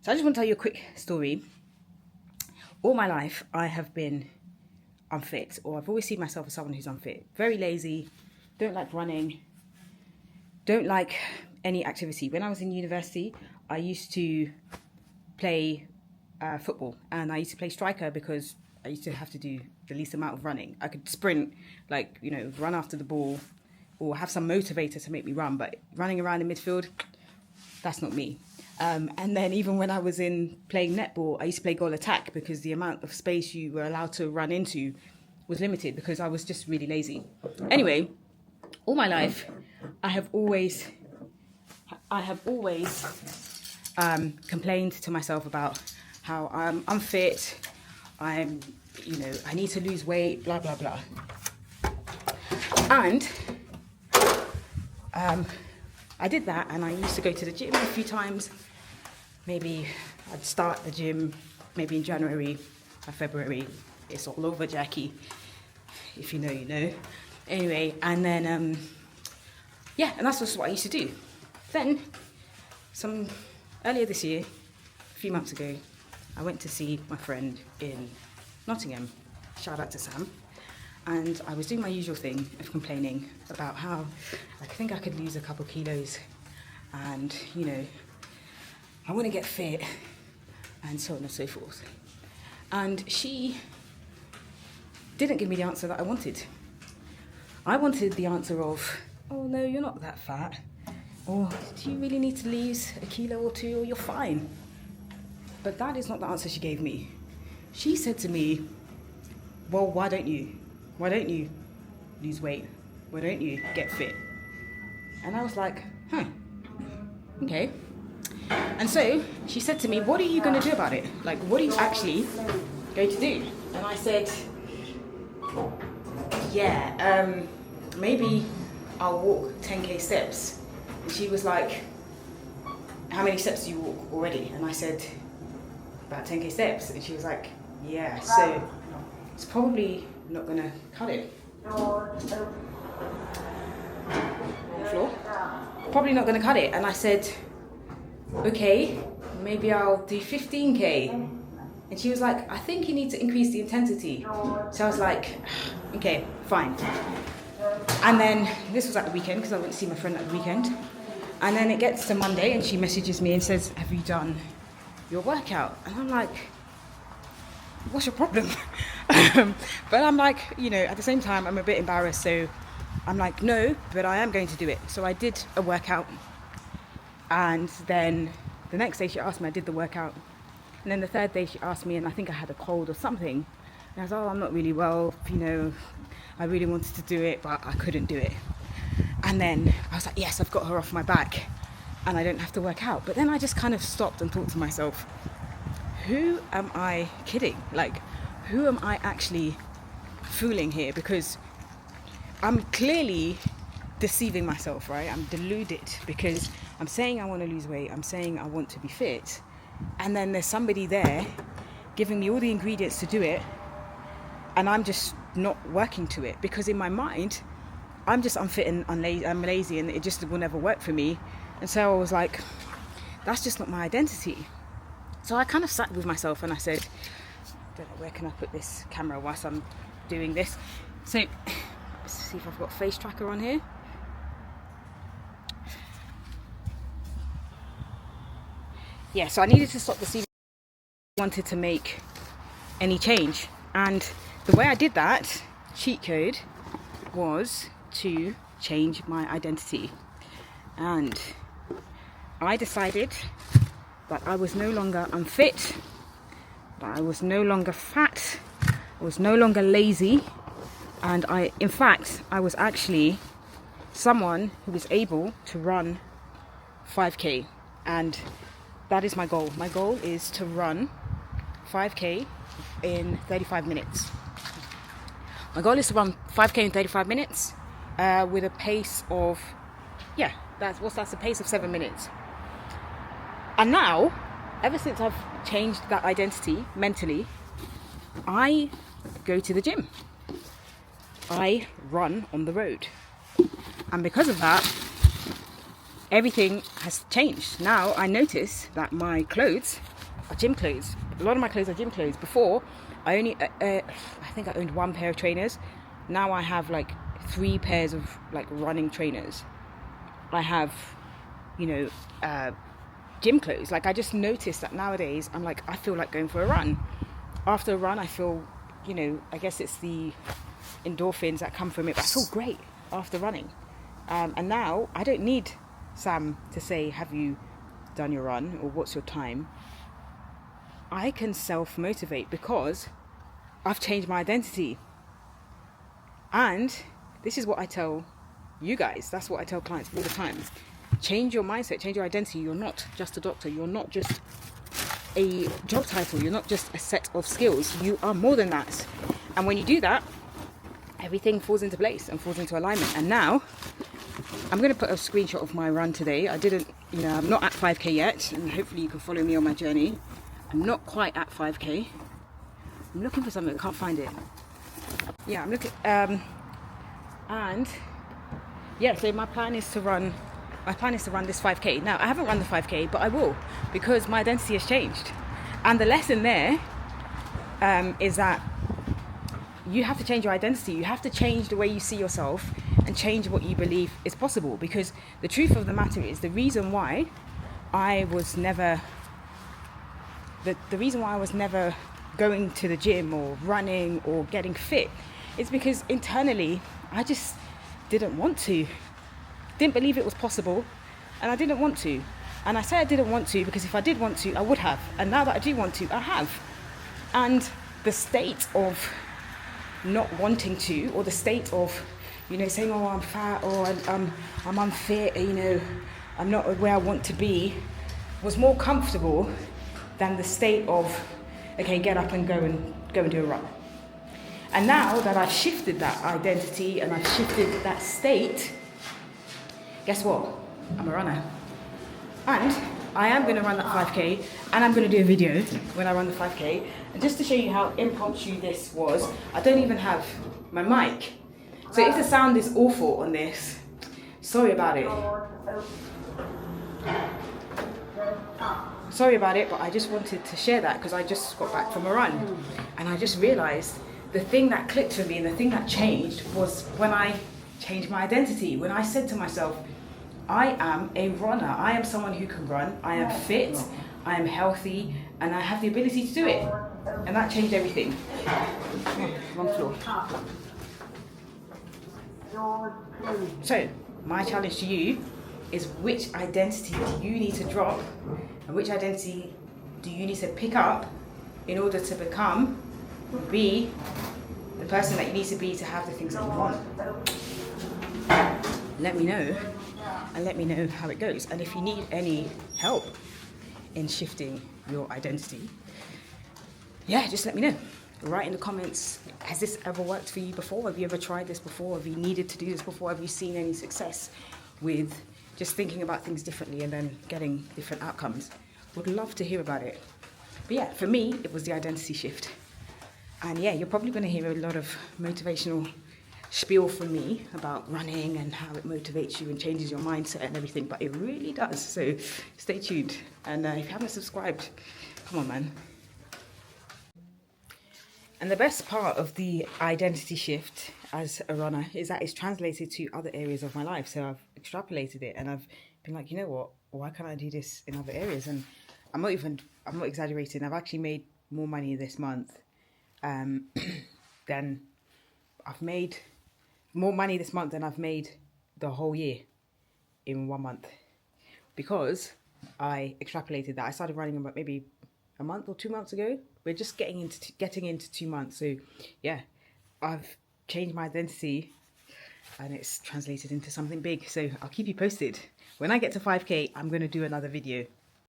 So I just want to tell you a quick story. All my life, I have been unfit, or I've always seen myself as someone who's unfit. Very lazy, don't like running, don't like any activity. When I was in university, I used to play football, and I used to play striker because I used to have to do the least amount of running. I could sprint, like, you know, run after the ball or have some motivator to make me run, but running around in midfield, that's not me. And then even when I was in playing netball, I used to play goal attack because the amount of space you were allowed to run into was limited because I was just really lazy. Anyway, all my life, I have always complained to myself about how I'm unfit, I need to lose weight, blah, blah, blah. And I did that, and I used to go to the gym a few times. Maybe I'd start the gym maybe in January or February. It's all over, Jackie. If you know, you know. Anyway, and then, and that's just what I used to do. Then, earlier this year, a few months ago, I went to see my friend in Nottingham. Shout out to Sam. And I was doing my usual thing of complaining about how I think I could lose a couple kilos and, you know, I want to get fit and so on and so forth. And she didn't give me the answer that I wanted. I wanted the answer of, oh no, you're not that fat. Or do you really need to lose a kilo or two, or you're fine? But that is not the answer she gave me. She said to me, well, why don't you? Why don't you lose weight? Why don't you get fit? And I was like, okay. And so she said to me, what are you going to do about it? Like, what are you actually going to do? And I said, maybe I'll walk 10k steps. And she was like, how many steps do you walk already? And I said, about 10k steps. And she was like, yeah, so it's probably not going to cut it. On the floor. Probably not going to cut it. And I said, okay, maybe I'll do 15k. And she was like, I think you need to increase the intensity. So I was like, okay, fine. And then this was at the weekend because I went to see my friend at the weekend. And then it gets to Monday and she messages me and says, have you done your workout? And I'm like, what's your problem? But I'm like, you know, at the same time, I'm a bit embarrassed. So I'm like, no, but I am going to do it. So I did a workout. And then the next day she asked me, I did the workout. And then the third day she asked me, and I think I had a cold or something. And I was, I'm not really well, you know, I really wanted to do it, but I couldn't do it. And then I was like, yes, I've got her off my back and I don't have to work out. But then I just kind of stopped and thought to myself, who am I kidding? Like, who am I actually fooling here? Because I'm clearly deceiving myself, right? I'm deluded because I'm saying I want to lose weight. I'm saying I want to be fit. And then there's somebody there giving me all the ingredients to do it. And I'm just not working to it because in my mind, I'm just unfit and I'm lazy and it just will never work for me. And so I was like, that's just not my identity. So I kind of sat with myself and I said, I don't know, where can I put this camera whilst I'm doing this? So let's see if I've got face tracker on here. Yeah, so I needed to stop the CV. I wanted to make any change. And the way I did that, cheat code, was to change my identity. And I decided that I was no longer unfit, that I was no longer fat, I was no longer lazy, and in fact, I was actually someone who was able to run 5k, and that is my goal. My goal is to run 5k in 35 minutes. My goal is to run 5k in 35 minutes with a pace of, that's a pace of 7 minutes. And now, ever since I've changed that identity mentally, I go to the gym. I run on the road. And because of that, everything has changed. Now I notice that my clothes are gym clothes. A lot of my clothes are gym clothes. Before, I only, I think I owned one pair of trainers. Now I have like 3 pairs of like running trainers. I have, gym clothes. Like, I just noticed that nowadays I'm like, I feel like going for a run. After a run, I feel, I guess it's the endorphins that come from it, but I feel great after running. And now I don't need Sam to say, have you done your run, or what's your time? I can self-motivate because I've changed my identity. And this is what I tell you guys. That's what I tell clients all the time. Change your mindset, change your identity. You're not just a doctor. You're not just a job title. You're not just a set of skills. You are more than that. And when you do that, everything falls into place and falls into alignment. And now I'm going to put a screenshot of my run today. I'm not at 5k yet, and hopefully you can follow me on my journey. I'm not quite at 5k. I'm looking for something, I can't find it. Yeah, I'm looking, so my plan is to run this 5k. Now, I haven't run the 5k, but I will, because my identity has changed. And the lesson there is that you have to change your identity. You have to change the way you see yourself and change what you believe is possible. Because the truth of the matter is, the reason why I was never going to the gym or running or getting fit is because internally I just didn't want to. Didn't believe it was possible, and I didn't want to. And I say I didn't want to because if I did want to, I would have. And now that I do want to, I have. And the state of not wanting to, or the state of, saying, oh, I'm fat, or I'm unfit, I'm not where I want to be, was more comfortable than the state of, okay, get up and go and do a run. And now that I've shifted that identity and I've shifted that state, guess what? I'm a runner. And I am going to run that 5k, and I'm going to do a video when I run the 5k. And just to show you how impromptu this was, I don't even have my mic. So if the sound is awful on this, sorry about it. Sorry about it, but I just wanted to share that because I just got back from a run. And I just realized the thing that clicked for me and the thing that changed was when I changed my identity. When I said to myself, I am a runner. I am someone who can run. I am fit. I am healthy. And I have the ability to do it. And that changed everything. Wrong floor. So, my challenge to you is, which identity do you need to drop, and which identity do you need to pick up in order to be the person that you need to be to have the things that you want? Let me know, and let me know how it goes. And if you need any help in shifting your identity, just let me know. Write in the comments, has this ever worked for you before? Have you ever tried this before? Have you needed to do this before? Have you seen any success with just thinking about things differently and then getting different outcomes? Would love to hear about it. But for me, it was the identity shift. And you're probably going to hear a lot of motivational spiel from me about running and how it motivates you and changes your mindset and everything, but it really does. So stay tuned. And if you haven't subscribed, come on, man. And the best part of the identity shift as a runner is that it's translated to other areas of my life. So I've extrapolated it, and I've been like, you know what? Why can't I do this in other areas? And I'm not exaggerating. I've actually made more money this month than I've made the whole year in 1 month, because I extrapolated that. I started running about maybe a month or 2 months ago. We're just getting into 2 months. So I've changed my identity and it's translated into something big. So I'll keep you posted. When I get to 5k, I'm going to do another video.